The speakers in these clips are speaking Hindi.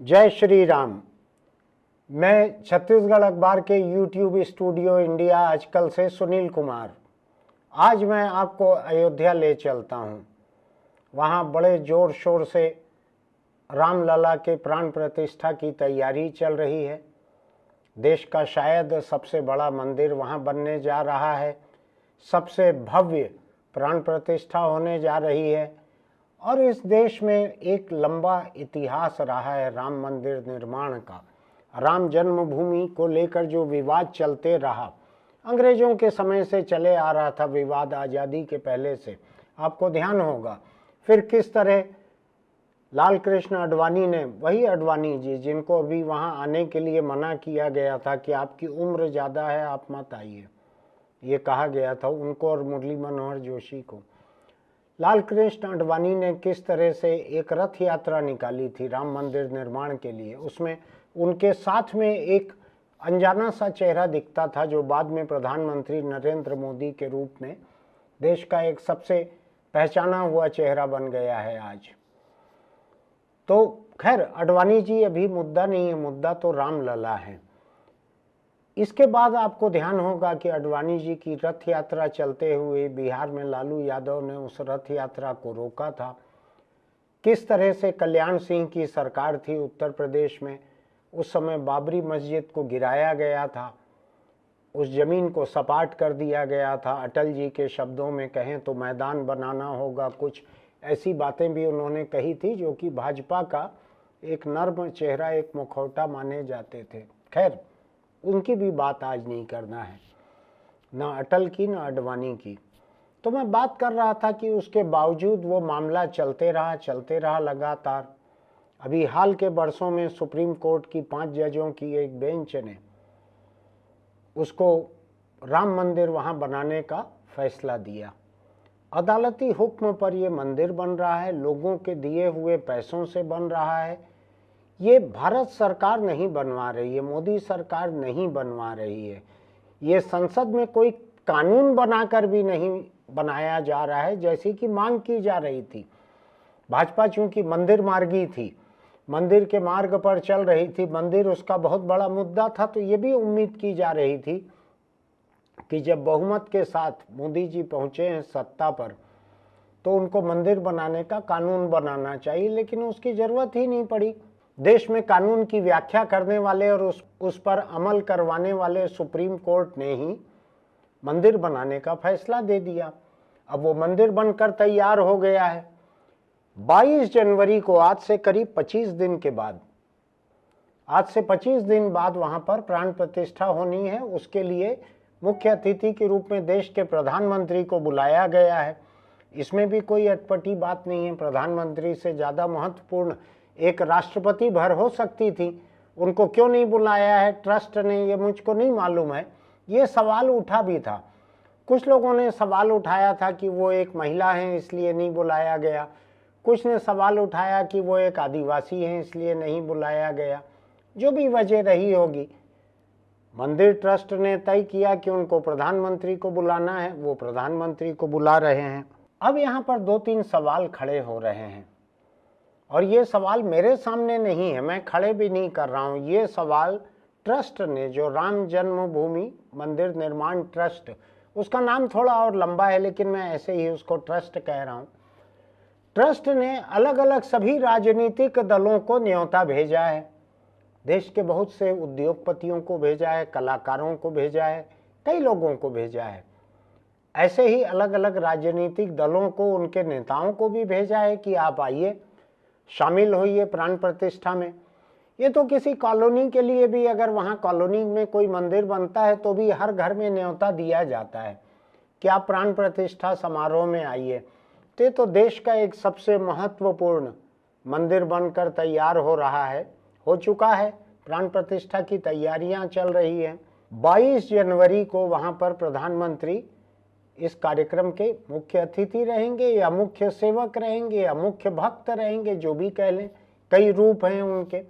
जय श्री राम। मैं छत्तीसगढ़ अखबार के यूट्यूब स्टूडियो इंडिया आजकल से सुनील कुमार। आज मैं आपको अयोध्या ले चलता हूँ। वहाँ बड़े जोर शोर से रामलला के प्राण प्रतिष्ठा की तैयारी चल रही है। देश का शायद सबसे बड़ा मंदिर वहाँ बनने जा रहा है। सबसे भव्य प्राण प्रतिष्ठा होने जा रही है और इस देश में एक लंबा इतिहास रहा है राम मंदिर निर्माण का। राम जन्मभूमि को लेकर जो विवाद चलते रहा, अंग्रेजों के समय से चले आ रहा था विवाद, आज़ादी के पहले से, आपको ध्यान होगा। फिर किस तरह लाल कृष्ण आडवाणी ने, वही आडवाणी जी जिनको अभी वहाँ आने के लिए मना किया गया था कि आपकी उम्र ज़्यादा है, आप मत आइए, ये कहा गया था उनको और मुरली मनोहर जोशी को। लाल कृष्ण आडवाणी ने किस तरह से एक रथ यात्रा निकाली थी राम मंदिर निर्माण के लिए। उसमें उनके साथ में एक अनजाना सा चेहरा दिखता था जो बाद में प्रधानमंत्री नरेंद्र मोदी के रूप में देश का एक सबसे पहचाना हुआ चेहरा बन गया है आज। तो खैर आडवाणी जी अभी मुद्दा नहीं है, मुद्दा तो रामलला है। इसके बाद आपको ध्यान होगा कि आडवाणी जी की रथ यात्रा चलते हुए बिहार में लालू यादव ने उस रथ यात्रा को रोका था। किस तरह से कल्याण सिंह की सरकार थी उत्तर प्रदेश में, उस समय बाबरी मस्जिद को गिराया गया था, उस जमीन को सपाट कर दिया गया था। अटल जी के शब्दों में कहें तो मैदान बनाना होगा, कुछ ऐसी बातें भी उन्होंने कही थी जो कि भाजपा का एक नर्म चेहरा, एक मुखौटा माने जाते थे। खैर उनकी भी बात आज नहीं करना है, ना अटल की ना आडवाणी की। तो मैं बात कर रहा था कि उसके बावजूद वो मामला चलते रहा लगातार। अभी हाल के वर्षों में सुप्रीम कोर्ट की 5 जजों की एक बेंच ने उसको राम मंदिर वहाँ बनाने का फैसला दिया। अदालती हुक्म पर ये मंदिर बन रहा है, लोगों के दिए हुए पैसों से बन रहा है। ये भारत सरकार नहीं बनवा रही है, मोदी सरकार नहीं बनवा रही है, ये संसद में कोई कानून बनाकर भी नहीं बनाया जा रहा है जैसी कि मांग की जा रही थी। भाजपा चूंकि मंदिर मार्गी थी, मंदिर के मार्ग पर चल रही थी, मंदिर उसका बहुत बड़ा मुद्दा था, तो ये भी उम्मीद की जा रही थी कि जब बहुमत के साथ मोदी जी पहुंचे हैं सत्ता पर तो उनको मंदिर बनाने का कानून बनाना चाहिए, लेकिन उसकी जरूरत ही नहीं पड़ी। देश में कानून की व्याख्या करने वाले और उस पर अमल करवाने वाले सुप्रीम कोर्ट ने ही मंदिर बनाने का फैसला दे दिया। अब वो मंदिर बनकर तैयार हो गया है। 22 जनवरी को, आज से करीब 25 दिन के बाद, आज से 25 दिन बाद वहां पर प्राण प्रतिष्ठा होनी है। उसके लिए मुख्य अतिथि के रूप में देश के प्रधानमंत्री को बुलाया गया है। इसमें भी कोई अटपटी बात नहीं है। प्रधानमंत्री से ज़्यादा महत्वपूर्ण एक राष्ट्रपति भर हो सकती थी, उनको क्यों नहीं बुलाया है ट्रस्ट ने, ये मुझको नहीं मालूम है। ये सवाल उठा भी था, कुछ लोगों ने सवाल उठाया था कि वो एक महिला हैं इसलिए नहीं बुलाया गया, कुछ ने सवाल उठाया कि वो एक आदिवासी हैं इसलिए नहीं बुलाया गया। जो भी वजह रही होगी, मंदिर ट्रस्ट ने तय किया कि उनको प्रधानमंत्री को बुलाना है, वो प्रधानमंत्री को बुला रहे हैं। अब यहाँ पर 2-3 सवाल खड़े हो रहे हैं और ये सवाल मेरे सामने नहीं है, मैं खड़े भी नहीं कर रहा हूँ। ये सवाल ट्रस्ट ने, जो राम जन्मभूमि मंदिर निर्माण ट्रस्ट, उसका नाम थोड़ा और लंबा है लेकिन मैं ऐसे ही उसको ट्रस्ट कह रहा हूँ। ट्रस्ट ने अलग अलग सभी राजनीतिक दलों को न्योता भेजा है, देश के बहुत से उद्योगपतियों को भेजा है, कलाकारों को भेजा है, कई लोगों को भेजा है। ऐसे ही अलग अलग राजनीतिक दलों को, उनके नेताओं को भी भेजा है कि आप आइए, शामिल होइए प्राण प्रतिष्ठा में। ये तो किसी कॉलोनी के लिए भी, अगर वहाँ कॉलोनी में कोई मंदिर बनता है तो भी हर घर में न्योता दिया जाता है कि आप प्राण प्रतिष्ठा समारोह में आइए। तो देश का एक सबसे महत्वपूर्ण मंदिर बनकर तैयार हो रहा है, हो चुका है, प्राण प्रतिष्ठा की तैयारियां चल रही हैं। 22 जनवरी को वहाँ पर प्रधानमंत्री इस कार्यक्रम के मुख्य अतिथि रहेंगे या मुख्य सेवक रहेंगे या मुख्य भक्त रहेंगे, जो भी कह लें, कई रूप हैं उनके।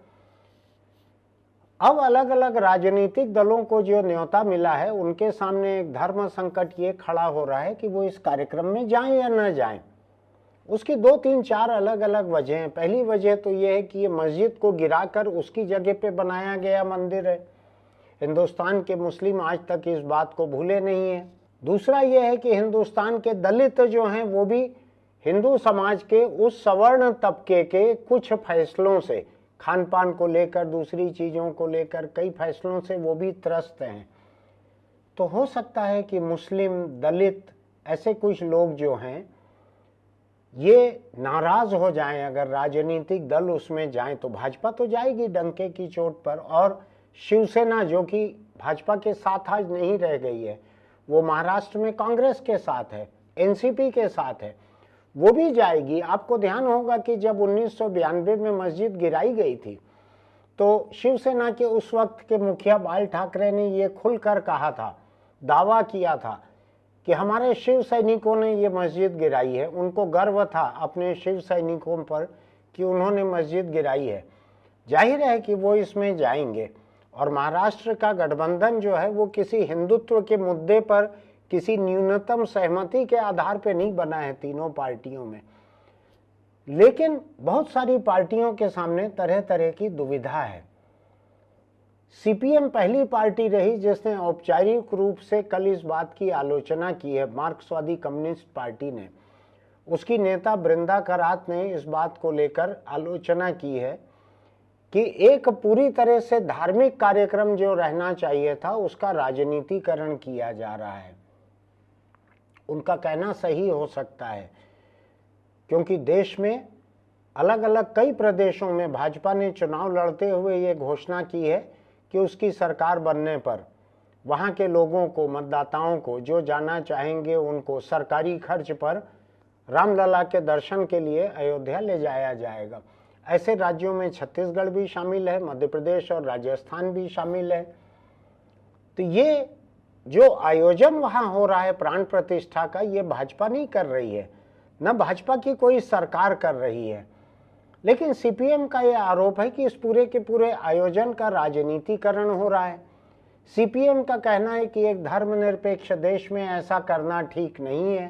अब अलग अलग राजनीतिक दलों को जो न्योता मिला है उनके सामने एक धर्म संकट ये खड़ा हो रहा है कि वो इस कार्यक्रम में जाएं या न जाएं। उसकी 2 3 4 अलग अलग वजह हैं। पहली वजह तो यह है कि ये मस्जिद को गिराकर उसकी जगह पे बनाया गया मंदिर है। हिंदुस्तान के मुस्लिम आज तक इस बात को भूले नहीं है। दूसरा यह है कि हिंदुस्तान के दलित जो हैं वो भी हिंदू समाज के उस सवर्ण तबके के कुछ फैसलों से, खान पान को लेकर, दूसरी चीज़ों को लेकर कई फैसलों से वो भी त्रस्त हैं। तो हो सकता है कि मुस्लिम, दलित, ऐसे कुछ लोग जो हैं ये नाराज हो जाएं। अगर राजनीतिक दल उसमें जाएं तो भाजपा तो जाएगी डंके की चोट पर, और शिवसेना जो कि भाजपा के साथ आज नहीं रह गई है, वो महाराष्ट्र में कांग्रेस के साथ है, एनसीपी के साथ है, वो भी जाएगी। आपको ध्यान होगा कि जब 1992 में मस्जिद गिराई गई थी तो शिवसेना के उस वक्त के मुखिया बाल ठाकरे ने ये खुलकर कहा था, दावा किया था कि हमारे शिव सैनिकों ने ये मस्जिद गिराई है। उनको गर्व था अपने शिव सैनिकों पर कि उन्होंने मस्जिद गिराई है। जाहिर है कि वो इसमें जाएंगे। और महाराष्ट्र का गठबंधन जो है वो किसी हिंदुत्व के मुद्दे पर किसी न्यूनतम सहमति के आधार पर नहीं बना है तीनों पार्टियों में, लेकिन बहुत सारी पार्टियों के सामने तरह तरह की दुविधा है। सीपीएम पहली पार्टी रही जिसने औपचारिक रूप से कल इस बात की आलोचना की है। मार्क्सवादी कम्युनिस्ट पार्टी ने, उसकी नेता बृंदा करात ने इस बात को लेकर आलोचना की है कि एक पूरी तरह से धार्मिक कार्यक्रम जो रहना चाहिए था उसका राजनीतिकरण किया जा रहा है। उनका कहना सही हो सकता है, क्योंकि देश में अलग अलग कई प्रदेशों में भाजपा ने चुनाव लड़ते हुए ये घोषणा की है कि उसकी सरकार बनने पर वहाँ के लोगों को, मतदाताओं को, जो जाना चाहेंगे उनको सरकारी खर्च पर रामलला के दर्शन के लिए अयोध्या ले जाया जाएगा। ऐसे राज्यों में छत्तीसगढ़ भी शामिल है, मध्य प्रदेश और राजस्थान भी शामिल है। तो ये जो आयोजन वहाँ हो रहा है प्राण प्रतिष्ठा का, ये भाजपा नहीं कर रही है, न भाजपा की कोई सरकार कर रही है। लेकिन सीपीएम का ये आरोप है कि इस पूरे के पूरे आयोजन का राजनीतिकरण हो रहा है। सीपीएम का कहना है कि एक धर्मनिरपेक्ष देश में ऐसा करना ठीक नहीं है।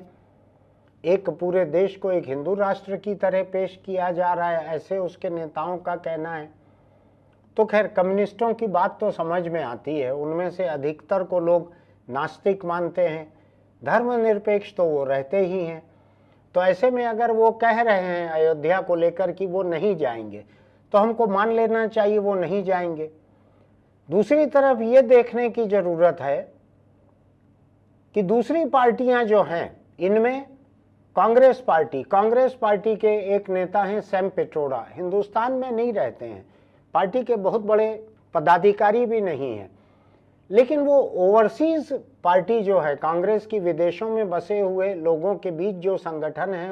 एक पूरे देश को एक हिंदू राष्ट्र की तरह पेश किया जा रहा है, ऐसे उसके नेताओं का कहना है। तो खैर, कम्युनिस्टों की बात तो समझ में आती है, उनमें से अधिकतर को लोग नास्तिक मानते हैं, धर्मनिरपेक्ष तो वो रहते ही हैं। तो ऐसे में अगर वो कह रहे हैं अयोध्या को लेकर कि वो नहीं जाएंगे, तो हमको मान लेना चाहिए वो नहीं जाएंगे। दूसरी तरफ ये देखने की जरूरत है कि दूसरी पार्टियां जो हैं, इनमें कांग्रेस पार्टी के एक नेता हैं सैम पिट्रोडा, हिंदुस्तान में नहीं रहते हैं, पार्टी के बहुत बड़े पदाधिकारी भी नहीं हैं, लेकिन वो ओवरसीज पार्टी जो है कांग्रेस की, विदेशों में बसे हुए लोगों के बीच जो संगठन है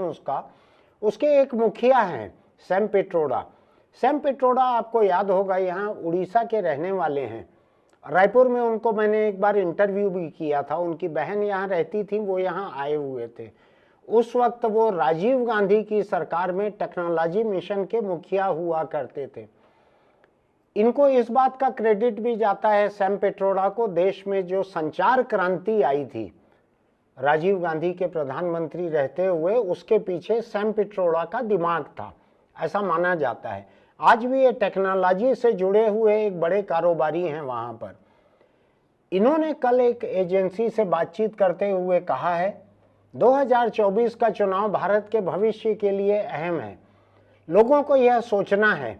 उसके एक मुखिया हैं सैम पिट्रोडा। सैम पिट्रोडा आपको याद होगा यहाँ उड़ीसा के रहने वाले हैं। रायपुर में उनको मैंने एक बार इंटरव्यू भी किया था, उनकी बहन यहाँ रहती थी, वो यहाँ आए हुए थे। उस वक्त वो राजीव गांधी की सरकार में टेक्नोलॉजी मिशन के मुखिया हुआ करते थे। इनको इस बात का क्रेडिट भी जाता है सैम पिट्रोडा को, देश में जो संचार क्रांति आई थी राजीव गांधी के प्रधानमंत्री रहते हुए, उसके पीछे सैम पिट्रोडा का दिमाग था, ऐसा माना जाता है। आज भी ये टेक्नोलॉजी से जुड़े हुए एक बड़े कारोबारी हैं वहां पर। इन्होंने कल एक एजेंसी से बातचीत करते हुए कहा है 2024 का चुनाव भारत के भविष्य के लिए अहम है। लोगों को यह सोचना है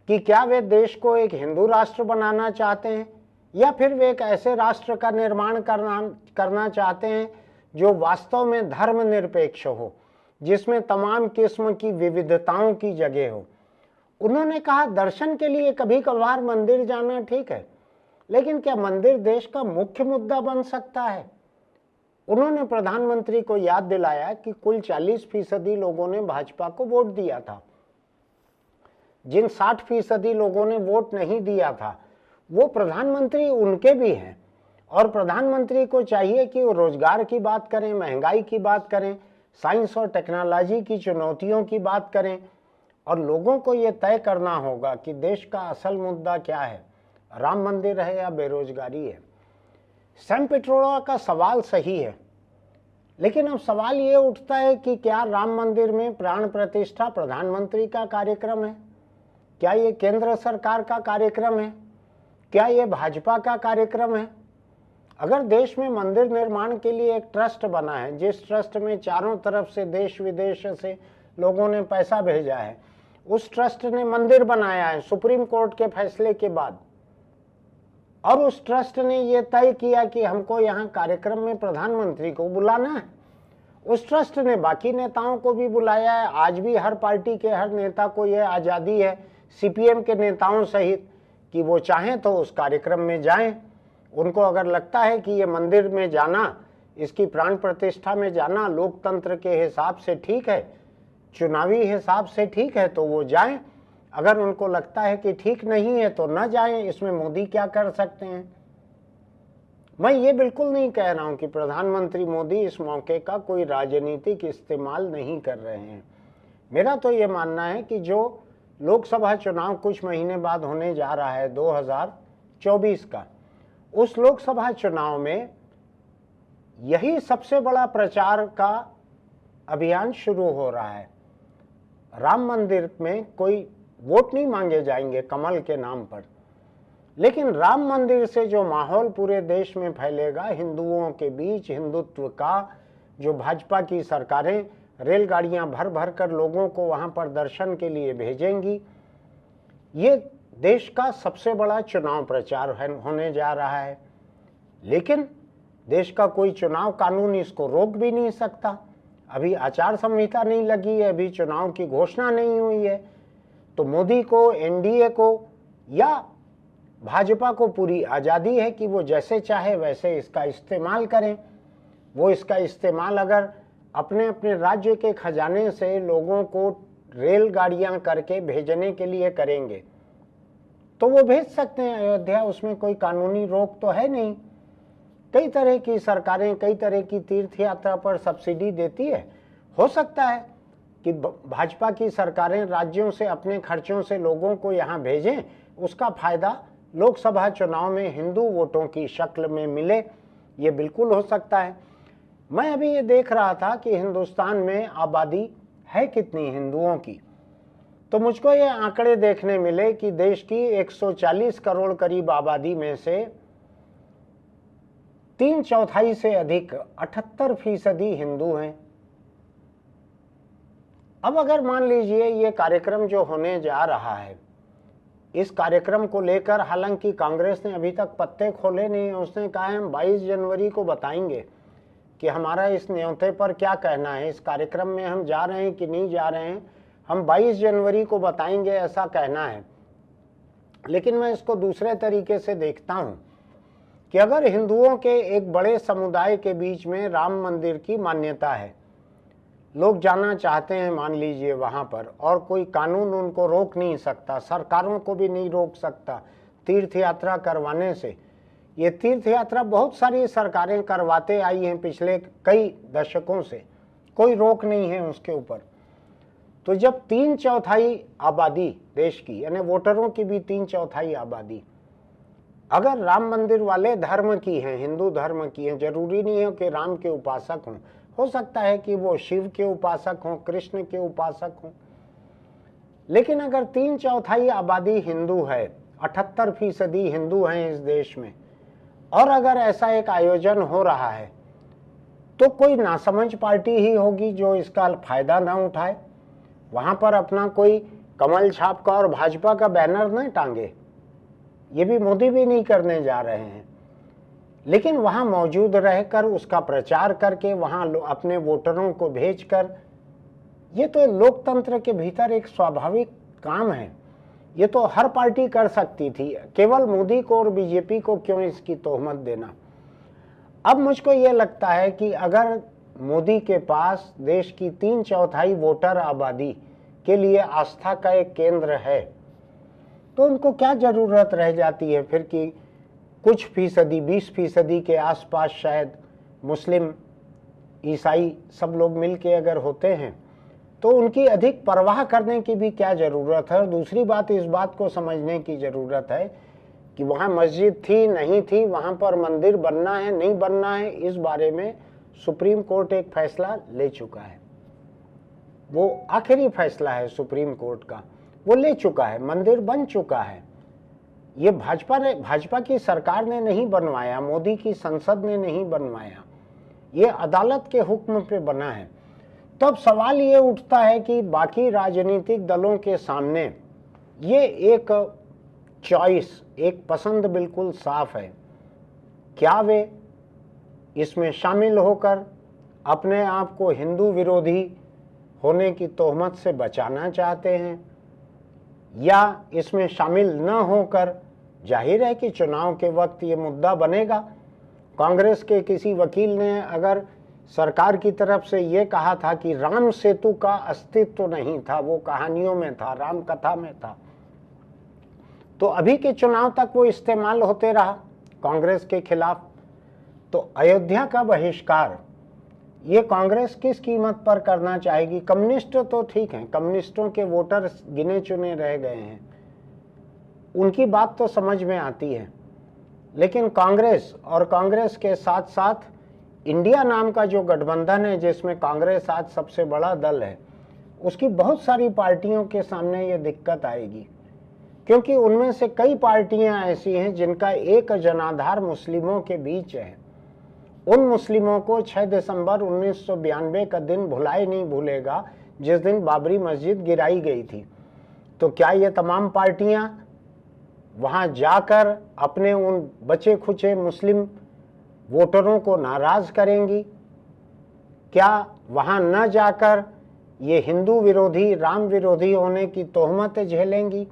कि क्या वे देश को एक हिंदू राष्ट्र बनाना चाहते हैं या फिर वे एक ऐसे राष्ट्र का निर्माण करना चाहते हैं जो वास्तव में धर्मनिरपेक्ष हो, जिसमें तमाम किस्म की विविधताओं की जगह हो। उन्होंने कहा दर्शन के लिए कभी कभार मंदिर जाना ठीक है, लेकिन क्या मंदिर देश का मुख्य मुद्दा बन सकता है? उन्होंने प्रधानमंत्री को याद दिलाया कि कुल 40% लोगों ने भाजपा को वोट दिया था। जिन 60% लोगों ने वोट नहीं दिया था वो प्रधानमंत्री उनके भी हैं, और प्रधानमंत्री को चाहिए कि वो रोजगार की बात करें, महंगाई की बात करें, साइंस और टेक्नोलॉजी की चुनौतियों की बात करें, और लोगों को ये तय करना होगा कि देश का असल मुद्दा क्या है, राम मंदिर है या बेरोजगारी है। सैम पिट्रोडा का सवाल सही है, लेकिन अब सवाल ये उठता है कि क्या राम मंदिर में प्राण प्रतिष्ठा प्रधानमंत्री का कार्यक्रम है? क्या ये केंद्र सरकार का कार्यक्रम है? क्या ये भाजपा का कार्यक्रम है? अगर देश में मंदिर निर्माण के लिए एक ट्रस्ट बना है, जिस ट्रस्ट में चारों तरफ से देश विदेश से लोगों ने पैसा भेजा है, उस ट्रस्ट ने मंदिर बनाया है सुप्रीम कोर्ट के फैसले के बाद, और उस ट्रस्ट ने ये तय किया कि हमको यहाँ कार्यक्रम में प्रधानमंत्री को बुलाना है। उस ट्रस्ट ने बाकी नेताओं को भी बुलाया है। आज भी हर पार्टी के हर नेता को यह आज़ादी है, सीपीएम के नेताओं सहित, कि वो चाहें तो उस कार्यक्रम में जाएं। उनको अगर लगता है कि ये मंदिर में जाना, इसकी प्राण प्रतिष्ठा में जाना लोकतंत्र के हिसाब से ठीक है, चुनावी हिसाब से ठीक है, तो वो जाएं। अगर उनको लगता है कि ठीक नहीं है तो न जाएं। इसमें मोदी क्या कर सकते हैं? मैं ये बिल्कुल नहीं कह रहा हूं कि प्रधानमंत्री मोदी इस मौके का कोई राजनीतिक इस्तेमाल नहीं कर रहे हैं। मेरा तो ये मानना है कि जो लोकसभा चुनाव कुछ महीने बाद होने जा रहा है 2024 का, उस लोकसभा चुनाव में यही सबसे बड़ा प्रचार का अभियान शुरू हो रहा है। राम मंदिर में कोई वोट नहीं मांगे जाएंगे कमल के नाम पर, लेकिन राम मंदिर से जो माहौल पूरे देश में फैलेगा, हिंदुओं के बीच हिंदुत्व का, जो भाजपा की सरकारें रेलगाड़ियां भर भर कर लोगों को वहां पर दर्शन के लिए भेजेंगी, ये देश का सबसे बड़ा चुनाव प्रचार होने जा रहा है। लेकिन देश का कोई चुनाव कानून इसको रोक भी नहीं सकता। अभी आचार संहिता नहीं लगी है, अभी चुनाव की घोषणा नहीं हुई है, तो मोदी को, एनडीए को या भाजपा को पूरी आज़ादी है कि वो जैसे चाहे वैसे इसका इस्तेमाल करें। वो इसका इस्तेमाल अगर अपने अपने राज्य के खजाने से लोगों को रेलगाड़ियां करके भेजने के लिए करेंगे तो वो भेज सकते हैं अयोध्या, उसमें कोई कानूनी रोक तो है नहीं। कई तरह की सरकारें कई तरह की तीर्थ यात्रा पर सब्सिडी देती है। हो सकता है कि भाजपा की सरकारें राज्यों से अपने खर्चों से लोगों को यहाँ भेजें, उसका फायदा लोकसभा चुनाव में हिंदू वोटों की शक्ल में मिले, ये बिल्कुल हो सकता है। मैं अभी ये देख रहा था कि हिंदुस्तान में आबादी है कितनी हिंदुओं की, तो मुझको ये आंकड़े देखने मिले कि देश की 140 करोड़ करीब आबादी में से 3/4 से अधिक 78% हिंदू हैं। अब अगर मान लीजिए ये कार्यक्रम जो होने जा रहा है, इस कार्यक्रम को लेकर हालांकि कांग्रेस ने अभी तक पत्ते खोले नहीं, उसने कहा है हम 22 जनवरी को बताएंगे कि हमारा इस न्योते पर क्या कहना है, इस कार्यक्रम में हम जा रहे हैं कि नहीं जा रहे हैं, हम 22 जनवरी को बताएंगे, ऐसा कहना है। लेकिन मैं इसको दूसरे तरीके से देखता हूं कि अगर हिंदुओं के एक बड़े समुदाय के बीच में राम मंदिर की मान्यता है, लोग जाना चाहते हैं मान लीजिए वहां पर, और कोई कानून उनको रोक नहीं सकता, सरकारों को भी नहीं रोक सकता तीर्थ यात्रा करवाने से। ये तीर्थ यात्रा बहुत सारी सरकारें करवाते आई हैं पिछले कई दशकों से, कोई रोक नहीं है उसके ऊपर। तो जब 3/4 आबादी देश की, यानी वोटरों की भी 3/4 आबादी अगर राम मंदिर वाले धर्म की हैं, हिंदू धर्म की हैं, जरूरी नहीं है कि राम के उपासक हों, हो सकता है कि वो शिव के उपासक हों, कृष्ण के उपासक हों, लेकिन अगर 3/4 आबादी हिंदू है, 78% हिंदू हैं इस देश में, और अगर ऐसा एक आयोजन हो रहा है तो कोई नासमझ पार्टी ही होगी जो इसका फायदा ना उठाए, वहां पर अपना कोई कमल छाप का और भाजपा का बैनर न टांगे। ये भी मोदी भी नहीं करने जा रहे हैं, लेकिन वहां मौजूद रहकर उसका प्रचार करके वहां अपने वोटरों को भेजकर, ये तो लोकतंत्र के भीतर एक स्वाभाविक काम है। ये तो हर पार्टी कर सकती थी, केवल मोदी को और बीजेपी को क्यों इसकी तोहमत देना। अब मुझको ये लगता है कि अगर मोदी के पास देश की 3/4 वोटर आबादी के लिए आस्था का एक केंद्र है, तो उनको क्या जरूरत रह जाती है फिर कि कुछ फीसदी 20% के आसपास शायद मुस्लिम ईसाई सब लोग मिलके अगर होते हैं तो उनकी अधिक परवाह करने की भी क्या ज़रूरत है। और दूसरी बात, इस बात को समझने की ज़रूरत है कि वहाँ मस्जिद थी नहीं थी, वहाँ पर मंदिर बनना है नहीं बनना है, इस बारे में सुप्रीम कोर्ट एक फैसला ले चुका है, वो आखिरी फैसला है सुप्रीम कोर्ट का, वो ले चुका है, मंदिर बन चुका है। ये भाजपा की सरकार ने नहीं बनवाया, मोदी की संसद ने नहीं बनवाया, ये अदालत के हुक्म पे बना है। तब सवाल ये उठता है कि बाकी राजनीतिक दलों के सामने ये एक चॉइस, एक पसंद बिल्कुल साफ है, क्या वे इसमें शामिल होकर अपने आप को हिंदू विरोधी होने की तोहमत से बचाना चाहते हैं, या इसमें शामिल न होकर, जाहिर है कि चुनाव के वक्त ये मुद्दा बनेगा। कांग्रेस के किसी वकील ने अगर सरकार की तरफ से ये कहा था कि राम सेतु का अस्तित्व नहीं था, वो कहानियों में था, राम कथा में था, तो अभी के चुनाव तक वो इस्तेमाल होते रहा कांग्रेस के खिलाफ। तो अयोध्या का बहिष्कार ये कांग्रेस किस कीमत पर करना चाहेगी? कम्युनिस्ट तो ठीक हैं, कम्युनिस्टों के वोटर गिने चुने रह गए हैं, उनकी बात तो समझ में आती है, लेकिन कांग्रेस और कांग्रेस के साथ साथ इंडिया नाम का जो गठबंधन है, जिसमें कांग्रेस आज सबसे बड़ा दल है, उसकी बहुत सारी पार्टियों के सामने ये दिक्कत आएगी, क्योंकि उनमें से कई पार्टियां ऐसी हैं जिनका एक जनाधार मुस्लिमों के बीच है। उन मुस्लिमों को 6 दिसंबर 1992 का दिन भुलाए नहीं भूलेगा, जिस दिन बाबरी मस्जिद गिराई गई थी। तो क्या ये तमाम पार्टियां वहां जाकर अपने उन बचे खुचे मुस्लिम वोटरों को नाराज करेंगी? क्या वहां न जाकर ये हिंदू विरोधी, राम विरोधी होने की तोहमत झेलेंगी?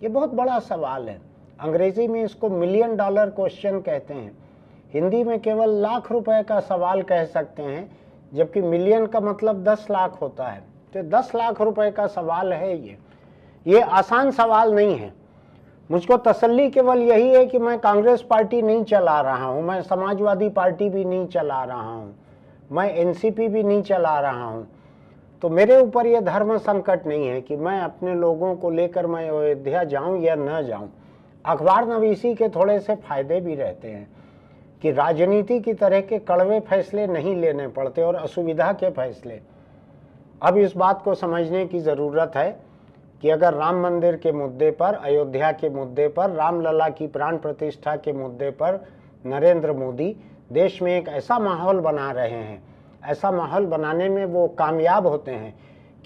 ये बहुत बड़ा सवाल है। अंग्रेजी में इसको $1 मिलियन क्वेश्चन कहते हैं, हिंदी में केवल लाख रुपए का सवाल कह सकते हैं, जबकि मिलियन का मतलब 10 लाख होता है। तो 10 लाख रुपए का सवाल है ये आसान सवाल नहीं है। मुझको तसल्ली केवल यही है कि मैं कांग्रेस पार्टी नहीं चला रहा हूं, मैं समाजवादी पार्टी भी नहीं चला रहा हूं, मैं एनसीपी भी नहीं चला रहा हूं, तो मेरे ऊपर यह धर्म संकट नहीं है कि मैं अपने लोगों को लेकर मैं अयोध्या जाऊं या न जाऊं। अखबार नवीसी के थोड़े से फायदे भी रहते हैं कि राजनीति की तरह के कड़वे फैसले नहीं लेने पड़ते और असुविधा के फैसले। अब इस बात को समझने की ज़रूरत है कि अगर राम मंदिर के मुद्दे पर, अयोध्या के मुद्दे पर, रामलला की प्राण प्रतिष्ठा के मुद्दे पर नरेंद्र मोदी देश में एक ऐसा माहौल बना रहे हैं, ऐसा माहौल बनाने में वो कामयाब होते हैं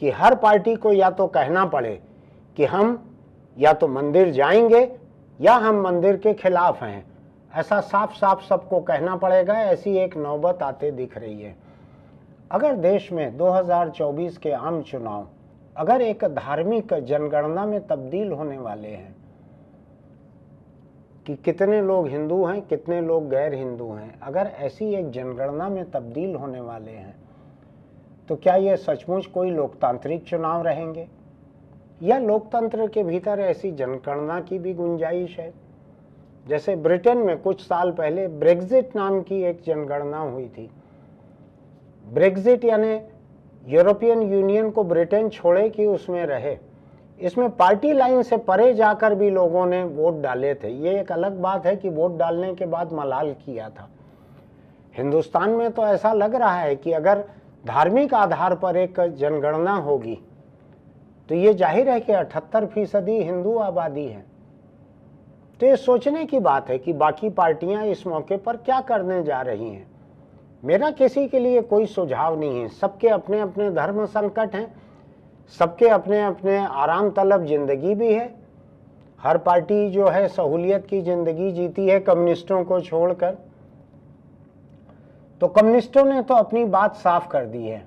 कि हर पार्टी को या तो कहना पड़े कि हम या तो मंदिर जाएंगे या हम मंदिर के खिलाफ हैं, ऐसा साफ साफ सबको कहना पड़ेगा। ऐसी एक नौबत आते दिख रही है। अगर देश में 2024 के आम चुनाव अगर एक धार्मिक जनगणना में तब्दील होने वाले हैं कि कितने लोग हिंदू हैं, कितने लोग गैर हिंदू हैं, अगर ऐसी एक जनगणना में तब्दील होने वाले हैं, तो क्या ये सचमुच कोई लोकतांत्रिक चुनाव रहेंगे, या लोकतंत्र के भीतर ऐसी जनगणना की भी गुंजाइश है? जैसे ब्रिटेन में कुछ साल पहले ब्रेक्जिट नाम की एक जनगणना हुई थी। ब्रेक्जिट यानी यूरोपियन यूनियन को ब्रिटेन छोड़े कि उसमें रहे। इसमें पार्टी लाइन से परे जाकर भी लोगों ने वोट डाले थे। ये एक अलग बात है कि वोट डालने के बाद मलाल किया था। हिंदुस्तान में तो ऐसा लग रहा है कि अगर धार्मिक आधार पर एक जनगणना होगी तो ये जाहिर है कि 78% हिंदू आबादी है। तो ये सोचने की बात है कि बाकी पार्टियां इस मौके पर क्या करने जा रही हैं। मेरा किसी के लिए कोई सुझाव नहीं है, सबके अपने अपने धर्म संकट हैं, सबके अपने अपने आराम तलब जिंदगी भी है। हर पार्टी जो है सहूलियत की जिंदगी जीती है कम्युनिस्टों को छोड़कर। तो कम्युनिस्टों ने तो अपनी बात साफ कर दी है।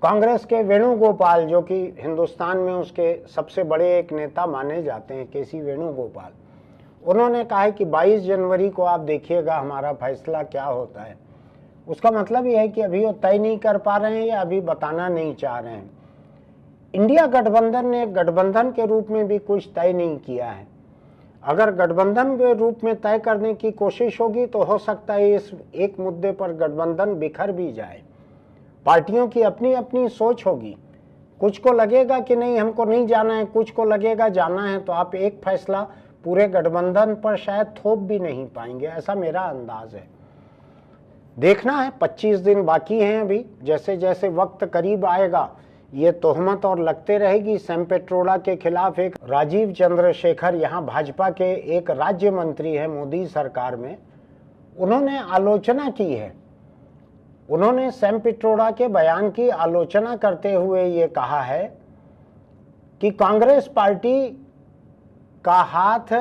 कांग्रेस के वेणुगोपाल, जो कि हिंदुस्तान में उसके सबसे बड़े एक नेता माने जाते हैं, केसी वेणुगोपाल, उन्होंने कहा है कि 22 जनवरी को आप देखिएगा हमारा फैसला क्या होता है। उसका मतलब यह है कि अभी वो तय नहीं कर पा रहे हैं या अभी बताना नहीं चाह रहे हैं। इंडिया गठबंधन ने गठबंधन के रूप में भी कुछ तय नहीं किया है। अगर गठबंधन के रूप में तय करने की कोशिश होगी तो हो सकता है इस एक मुद्दे पर गठबंधन बिखर भी जाए। पार्टियों की अपनी अपनी सोच होगी, कुछ को लगेगा कि नहीं हमको नहीं जाना है, कुछ को लगेगा जाना है, तो आप एक फैसला पूरे गठबंधन पर शायद थोप भी नहीं पाएंगे, ऐसा मेरा अंदाज है। देखना है, 25 दिन बाकी हैं अभी। जैसे जैसे वक्त करीब आएगा ये तोहमत और लगते रहेगी। सैम पित्रोड़ा के खिलाफ एक राजीव चंद्रशेखर, यहाँ भाजपा के एक राज्य मंत्री है मोदी सरकार में, उन्होंने आलोचना की है। उन्होंने सैम पित्रोड़ा के बयान की आलोचना करते हुए ये कहा है कि कांग्रेस पार्टी का हाथ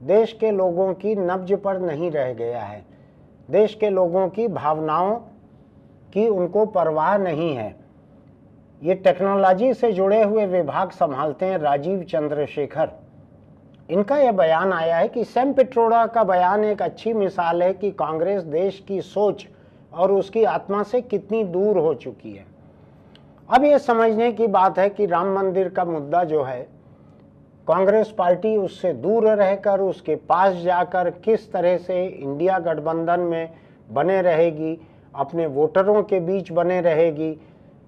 देश के लोगों की नब्ज पर नहीं रह गया है, देश के लोगों की भावनाओं की उनको परवाह नहीं है। ये टेक्नोलॉजी से जुड़े हुए विभाग संभालते हैं राजीव चंद्रशेखर। इनका यह बयान आया है कि सैम पित्रोड़ा का बयान एक अच्छी मिसाल है कि कांग्रेस देश की सोच और उसकी आत्मा से कितनी दूर हो चुकी है। अब ये समझने की बात है कि राम मंदिर का मुद्दा जो है, कांग्रेस पार्टी उससे दूर रहकर उसके पास जाकर किस तरह से इंडिया गठबंधन में बने रहेगी, अपने वोटरों के बीच बने रहेगी।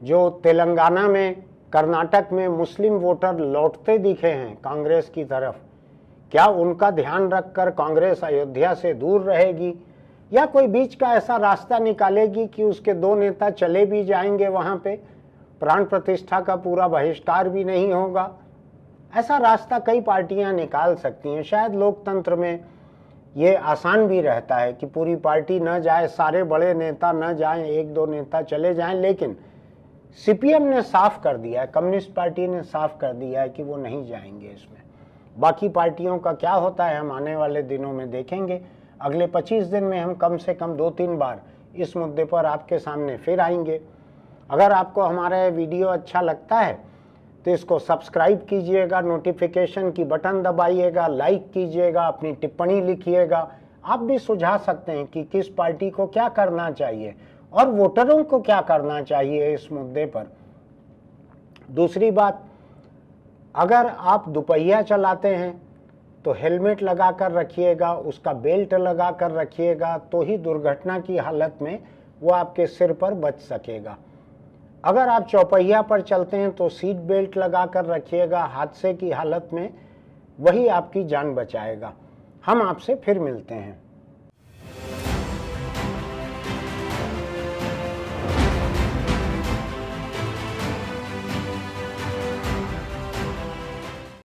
जो तेलंगाना में, कर्नाटक में मुस्लिम वोटर लौटते दिखे हैं कांग्रेस की तरफ, क्या उनका ध्यान रखकर कांग्रेस अयोध्या से दूर रहेगी, या कोई बीच का ऐसा रास्ता निकालेगी कि उसके 2 नेता चले भी जाएंगे, वहां पे प्राण प्रतिष्ठा का पूरा बहिष्कार भी नहीं होगा। ऐसा रास्ता कई पार्टियां निकाल सकती हैं। शायद लोकतंत्र में ये आसान भी रहता है कि पूरी पार्टी न जाए, सारे बड़े नेता न जाएं, 1-2 नेता चले जाएं, लेकिन सीपीएम ने साफ कर दिया है, कम्युनिस्ट पार्टी ने साफ कर दिया है कि वो नहीं जाएंगे इसमें। बाकी पार्टियों का क्या होता है हम आने वाले दिनों में देखेंगे। अगले 25 दिन में हम कम से कम 2-3 बार इस मुद्दे पर आपके सामने फिर आएंगे। अगर आपको हमारा वीडियो अच्छा लगता है तो इसको सब्सक्राइब कीजिएगा, नोटिफिकेशन की बटन दबाइएगा, लाइक कीजिएगा, अपनी टिप्पणी लिखिएगा। आप भी सुझा सकते हैं कि किस पार्टी को क्या करना चाहिए और वोटरों को क्या करना चाहिए इस मुद्दे पर। दूसरी बात, अगर आप दुपहिया चलाते हैं तो हेलमेट लगा कर रखिएगा, उसका बेल्ट लगा कर रखिएगा, तो ही दुर्घटना की हालत में वो आपके सिर पर बच सकेगा। अगर आप चौपहिया पर चलते हैं तो सीट बेल्ट लगा कर रखिएगा, हादसे की हालत में वही आपकी जान बचाएगा। हम आपसे फिर मिलते हैं।